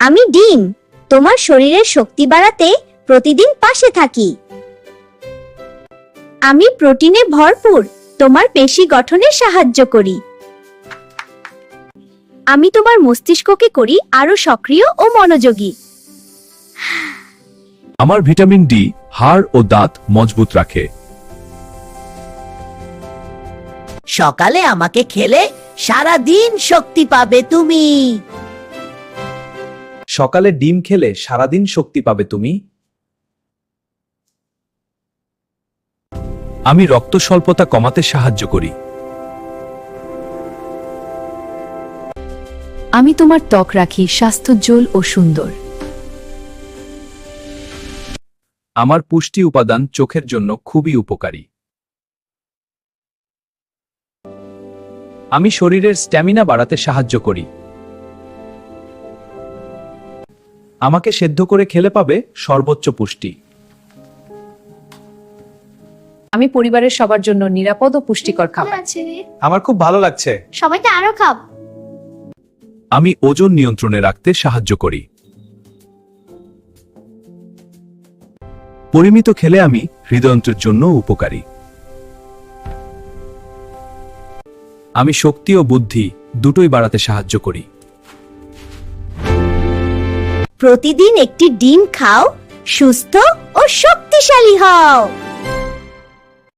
আমি ডিম, তোমার শরীরের শক্তি বাড়াতে প্রতিদিন পাশে থাকি। আমি প্রোটিনে ভরপুর, তোমার পেশি গঠনে সাহায্য করি। আমি তোমার মস্তিষ্ককে করি আরো সক্রিয় ও মনোযোগী। আমার ভিটামিন ডি হাড় ও দাঁত মজবুত রাখে। সকালে আমাকে খেলে সারা দিন শক্তি পাবে তুমি। সকালে ডিম খেলে সারাদিন শক্তি পাবে তুমি। আমি রক্ত স্বল্পতা কমাতে সাহায্য করি। আমি তোমার ত্বক রাখি স্বাস্থ্যোজ্জ্বল ও সুন্দর। আমার পুষ্টি উপাদান চোখের জন্য খুবই উপকারী। আমি শরীরের স্ট্যামিনা বাড়াতে সাহায্য করি। আমাকে সেদ্ধ করে খেলে পাবে সর্বোচ্চ পুষ্টি। আমি পরিবারের সবার জন্য নিরাপদ ও পুষ্টিকর খাবার। আমার খুব ভালো লাগছে। সবাইকে আরো খাব। আমি ওজন নিয়ন্ত্রণে রাখতে সাহায্য করি। পরিমিত খেলে আমি হৃদয়ন্ত্রের জন্য উপকারী। আমি শক্তি ও বুদ্ধি দুটোই বাড়াতে সাহায্য করি। প্রতিদিন একটি ডিম খাও, সুস্থ ও শক্তিশালী হও।